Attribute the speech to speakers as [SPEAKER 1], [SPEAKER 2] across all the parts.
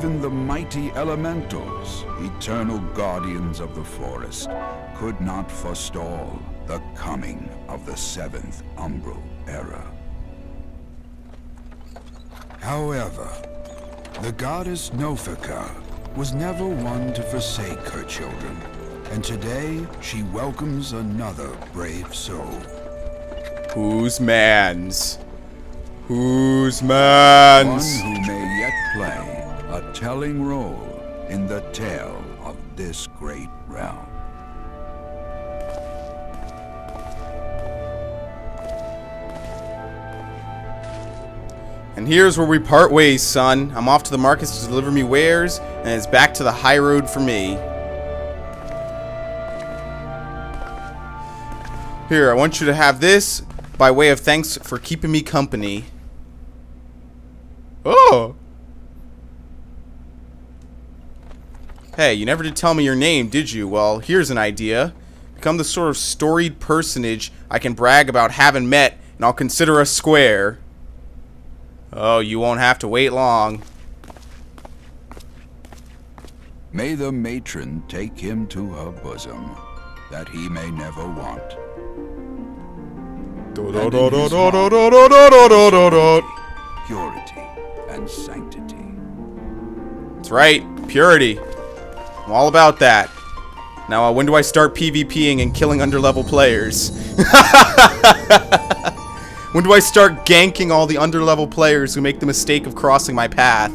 [SPEAKER 1] even the mighty elementals, eternal guardians of the forest, could not forestall the coming of the seventh umbral era. However, the goddess Nofika was never one to forsake her children, and today she welcomes another brave soul.
[SPEAKER 2] Whose man's? Whose man's?
[SPEAKER 1] One who may yet play a telling role in the tale of this great realm.
[SPEAKER 2] And here's where we part ways, son. I'm off to the markets to deliver me wares, and it's back to the high road for me. Here, I want you to have this by way of thanks for keeping me company. Oh! Hey, you never did tell me your name, did you? Well, here's an idea. Become the sort of storied personage I can brag about having met, and I'll consider us square. Oh, you won't have to wait long.
[SPEAKER 1] May the matron take him to her bosom, that he may never want. Purity and sanctity.
[SPEAKER 2] That's right, purity. I'm all about that. Now, when do I start PvPing and killing underlevel players? When do I start ganking all the underlevel players who make the mistake of crossing my path?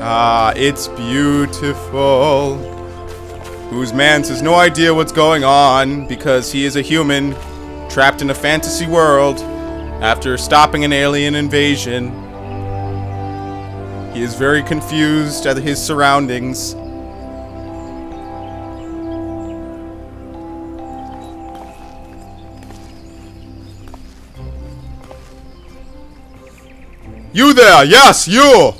[SPEAKER 2] Ah, it's beautiful. Whose man's has no idea what's going on because he is a human trapped in a fantasy world after stopping an alien invasion. He is very confused at his surroundings. You there! Yes, you!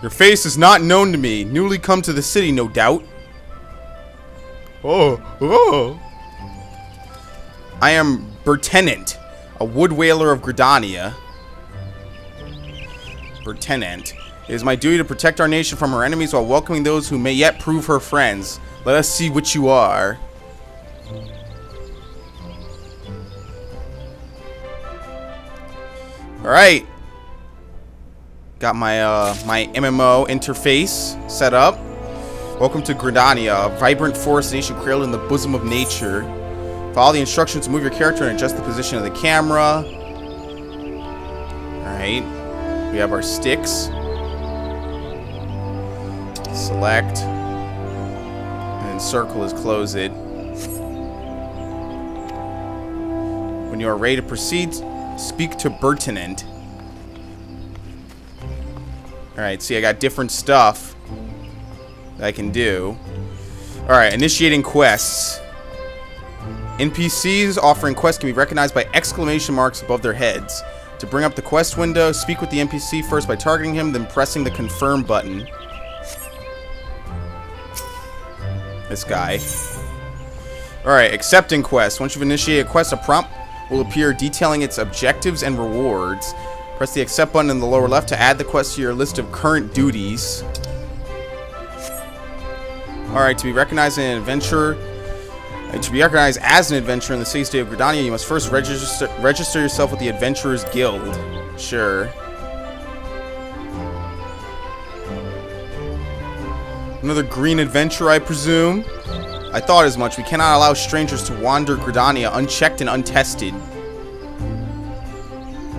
[SPEAKER 2] Your face is not known to me. Newly come to the city, no doubt. Oh. I am Bertenant, a wood whaler of Gridania. Bertenant. It is my duty to protect our nation from her enemies while welcoming those who may yet prove her friends. Let us see what you are. Alright. Got my my MMO interface set up. Welcome to Gridania, a vibrant forest nation cradled in the bosom of nature. Follow the instructions to move your character and adjust the position of the camera. Alright. We have our sticks. Select. And then circle is close it. When you are ready to proceed, speak to Bertenant. Alright, see, I got different stuff that I can do. Alright, initiating quests. NPCs offering quests can be recognized by exclamation marks above their heads. To bring up the quest window, speak with the NPC first by targeting him, then pressing the confirm button. This guy. Alright, accepting quest. Once you've initiated a quest, a prompt will appear detailing its objectives and rewards. Press the accept button in the lower left to add the quest to your list of current duties. Alright, to be recognized as an adventurer in the city state of Gridania, you must first register yourself with the Adventurers Guild. Sure. Another green adventure, I presume. I thought as much. We cannot allow strangers to wander Gridania unchecked and untested.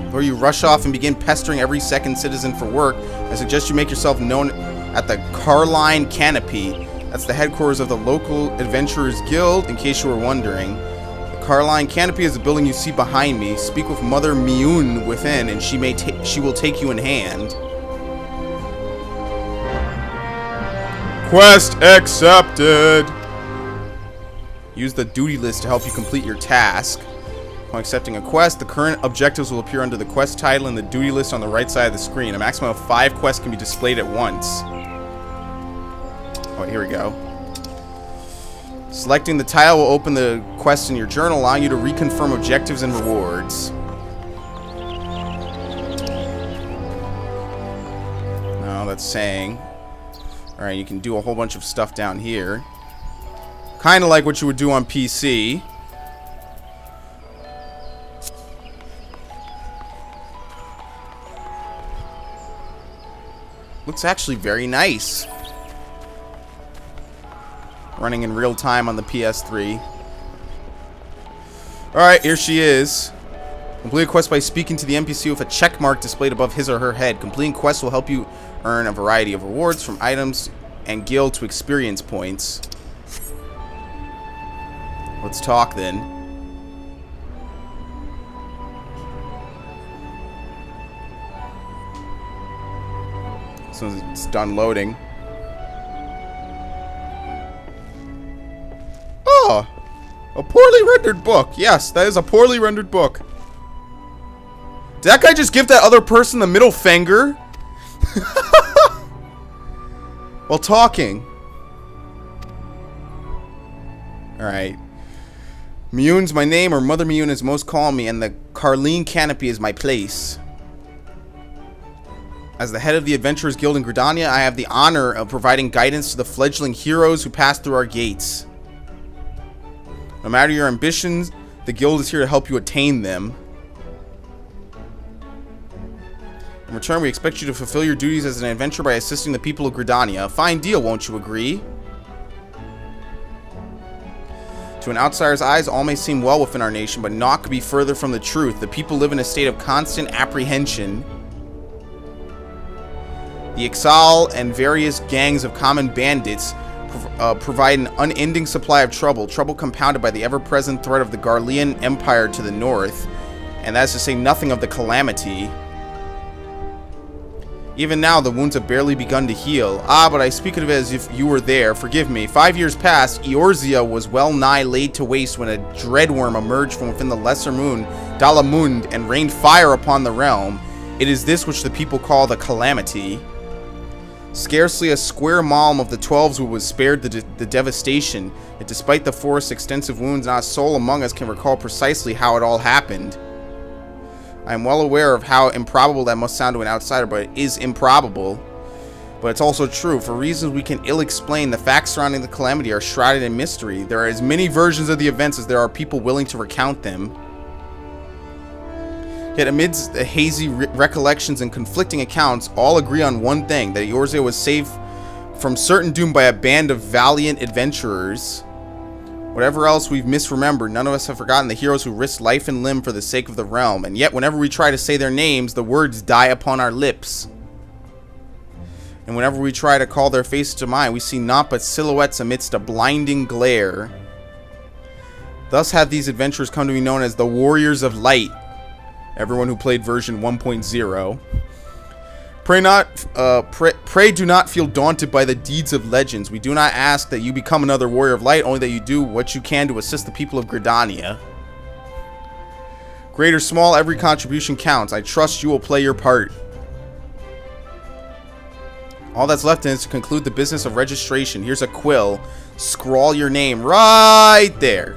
[SPEAKER 2] Before you rush off and begin pestering every second citizen for work, I suggest you make yourself known at the Carline Canopy. That's the headquarters of the local Adventurers Guild, in case you were wondering. The Carline Canopy is the building you see behind me. Speak with Mother Mioun within, and she will take you in hand. Quest accepted. Use the duty list to help you complete your task. Upon accepting a quest, the current objectives will appear under the quest title in the duty list on the right side of the screen. A maximum of 5 quests can be displayed at once. Oh, here we go. Selecting the tile will open the quest in your journal, allowing you to reconfirm objectives and rewards. Now that's saying... Alright, you can do a whole bunch of stuff down here. Kind of like what you would do on PC. Looks actually very nice. Running in real time on the PS3. Alright, here she is. Complete a quest by speaking to the NPC with a check mark displayed above his or her head. Completing quests will help you earn a variety of rewards from items and guild to experience points. Let's talk then. So it's done loading. Oh! A poorly rendered book. Yes, that is a poorly rendered book. Did that guy just give that other person the middle finger? While talking. Alright. Mioun's my name, or Mother Mioun as most call me, and the Carline Canopy is my place. As the head of the Adventurers Guild in Gridania, I have the honor of providing guidance to the fledgling heroes who pass through our gates. No matter your ambitions, the guild is here to help you attain them. In return, we expect you to fulfill your duties as an adventurer by assisting the people of Gridania. A fine deal, won't you agree? To an outsider's eyes, all may seem well within our nation, but naught could be further from the truth. The people live in a state of constant apprehension. The Ixal and various gangs of common bandits provide an unending supply of trouble compounded by the ever-present threat of the Garlean Empire to the north, and that is to say nothing of the calamity. Even now, the wounds have barely begun to heal. Ah, but I speak of it as if you were there. Forgive me. 5 years past, Eorzea was well nigh laid to waste when a dreadworm emerged from within the lesser moon, Dalamund, and rained fire upon the realm. It is this which the people call the calamity. Scarcely a square malm of the 12s was spared the devastation, yet despite the forest's extensive wounds, not a soul among us can recall precisely how it all happened. I am well aware of how improbable that must sound to an outsider, but it is improbable. But it's also true. For reasons we can ill explain, the facts surrounding the calamity are shrouded in mystery. There are as many versions of the events as there are people willing to recount them. Yet amidst the hazy recollections and conflicting accounts, all agree on one thing, that Eorzea was saved from certain doom by a band of valiant adventurers. Whatever else we've misremembered, none of us have forgotten the heroes who risked life and limb for the sake of the realm, and yet whenever we try to say their names, the words die upon our lips. And whenever we try to call their faces to mind, we see naught but silhouettes amidst a blinding glare. Thus have these adventurers come to be known as the Warriors of Light. Everyone who played version 1.0. Pray do not feel daunted by the deeds of legends. We do not ask that you become another warrior of light, only that you do what you can to assist the people of Gridania. Great or small, every contribution counts. I trust you will play your part. All that's left is to conclude the business of registration. Here's a quill. Scrawl your name right there.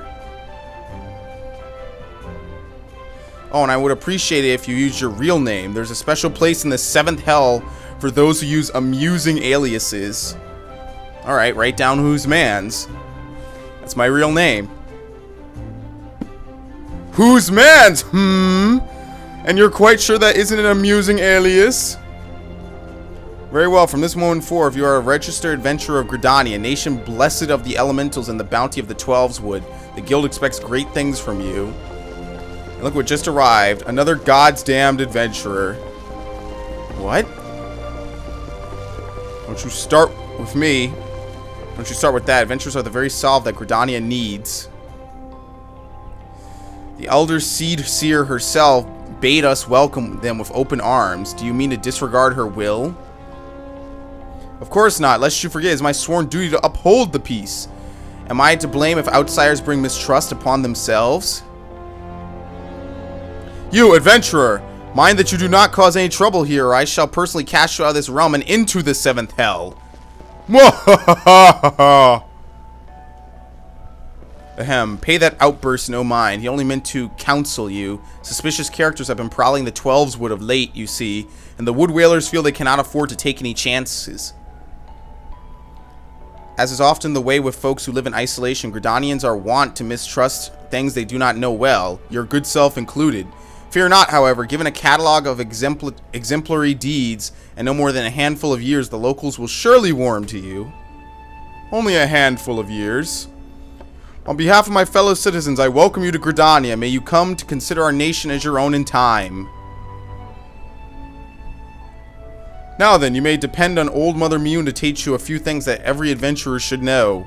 [SPEAKER 2] Oh, and I would appreciate it if you used your real name. There's a special place in the 7th hell for those who use amusing aliases. Alright, write down whose man's. That's my real name. Whose man's? And you're quite sure that isn't an amusing alias? Very well, from this moment forward, if you are a registered adventurer of Gridania, a nation blessed of the elementals and the bounty of the 12s wood, the guild expects great things from you. And look what just arrived. Another God's damned adventurer. What? Don't you start with me. Don't you start with that. Adventurers are the very salve that Gridania needs. The Elder Seed Seer herself bade us welcome them with open arms. Do you mean to disregard her will? Of course not. Lest you forget, it is my sworn duty to uphold the peace. Am I to blame if outsiders bring mistrust upon themselves? You, adventurer, mind that you do not cause any trouble here, or I shall personally cast you out of this realm and into the 7th hell. Ahem, pay that outburst no mind. He only meant to counsel you. Suspicious characters have been prowling the 12's wood of late, you see, and the wood whalers feel they cannot afford to take any chances. As is often the way with folks who live in isolation, Gridanians are wont to mistrust things they do not know well, your good self included. Fear not, however, given a catalog of exemplary deeds and no more than a handful of years, the locals will surely warm to you. Only a handful of years. On behalf of my fellow citizens, I welcome you to Gridania. May you come to consider our nation as your own in time. Now then, you may depend on old Mother Mune to teach you a few things that every adventurer should know.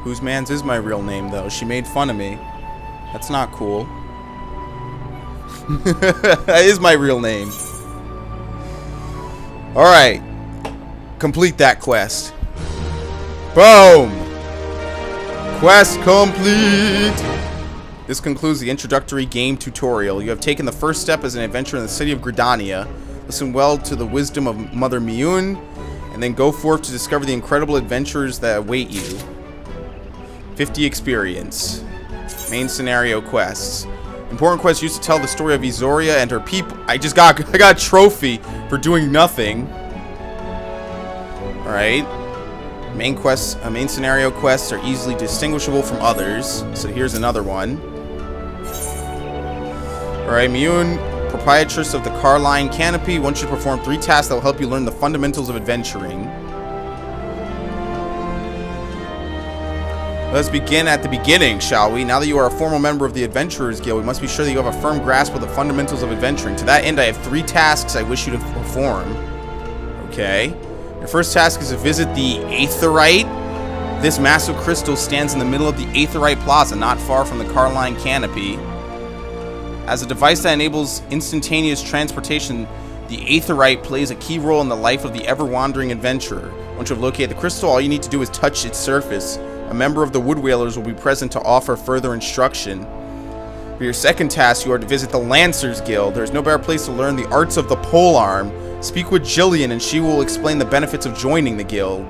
[SPEAKER 2] Whose man's is my real name, though? She made fun of me. That's not cool. That is my real name. Alright. Complete that quest. Boom! Quest complete! This concludes the introductory game tutorial. You have taken the first step as an adventurer in the city of Gridania. Listen well to the wisdom of Mother Mune, and then go forth to discover the incredible adventures that await you. 50 experience. Main scenario quests. Important quests used to tell the story of Izoria and her people. I got a trophy for doing nothing. Alright. Main scenario quests are easily distinguishable from others. So here's another one. Alright, Mune, proprietress of the Carline Canopy, wants you to perform 3 tasks that will help you learn the fundamentals of adventuring. Let's begin at the beginning, shall we? Now that you are a formal member of the Adventurers Guild, we must be sure that you have a firm grasp of the fundamentals of adventuring. To that end, I have 3 tasks I wish you to perform. Okay. Your first task is to visit the Aetheryte. This massive crystal stands in the middle of the Aetheryte Plaza, not far from the Carline Canopy. As a device that enables instantaneous transportation, the Aetheryte plays a key role in the life of the ever-wandering adventurer. Once you have located the crystal, all you need to do is touch its surface. A member of the Wood Whalers will be present to offer further instruction. For your second task, you are to visit the Lancers Guild. There is no better place to learn the arts of the polearm. Speak with Jillian and she will explain the benefits of joining the guild.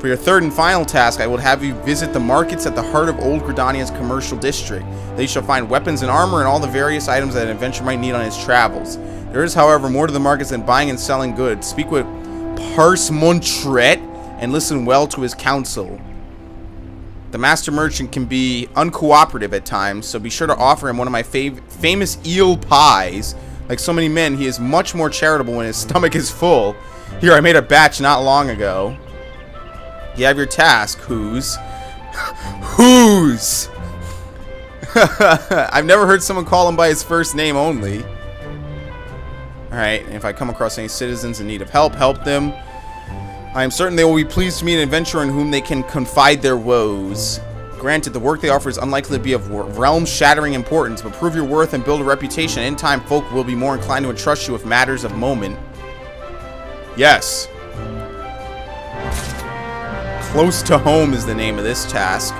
[SPEAKER 2] For your third and final task, I will have you visit the markets at the heart of Old Gridania's commercial district. There you shall find weapons and armor and all the various items that an adventurer might need on his travels. There is, however, more to the markets than buying and selling goods. Speak with Parse Montret and listen well to his counsel. The master merchant can be uncooperative at times, so be sure to offer him one of my famous eel pies. Like so many men, he is much more charitable when his stomach is full. Here, I made a batch not long ago. You have your task, Who's? Who's? I've never heard someone call him by his first name only. Alright, and if I come across any citizens in need of help, help them. I am certain they will be pleased to meet an adventurer in whom they can confide their woes. Granted, the work they offer is unlikely to be of realm-shattering importance, but prove your worth and build a reputation. In time, folk will be more inclined to entrust you with matters of moment. Yes. Close to home is the name of this task.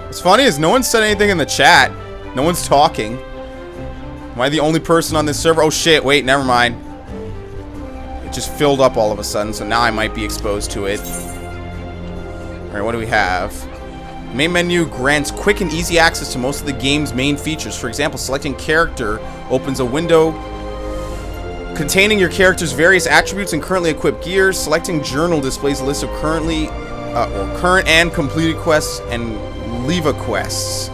[SPEAKER 2] What's funny is no one said anything in the chat. No one's talking. Am I the only person on this server? Oh shit, wait, never mind. It just filled up all of a sudden, so now I might be exposed to it. Alright, what do we have? The main menu grants quick and easy access to most of the game's main features. For example, selecting character opens a window containing your character's various attributes and currently equipped gear. Selecting journal displays a list of current and completed quests and Leva quests.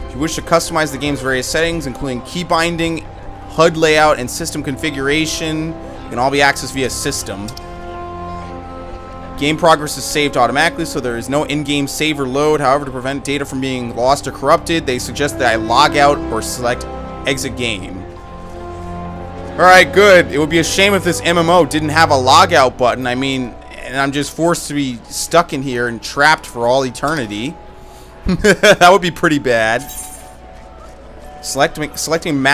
[SPEAKER 2] If you wish to customize the game's various settings, including key binding, HUD layout, and system configuration, it can all be accessed via system. Game progress is saved automatically, so there is no in-game save or load. However, to prevent data from being lost or corrupted, they suggest that I log out or select exit game. Alright, good. It would be a shame if this MMO didn't have a logout button. I mean, and I'm just forced to be stuck in here and trapped for all eternity. That would be pretty bad. Selecting map.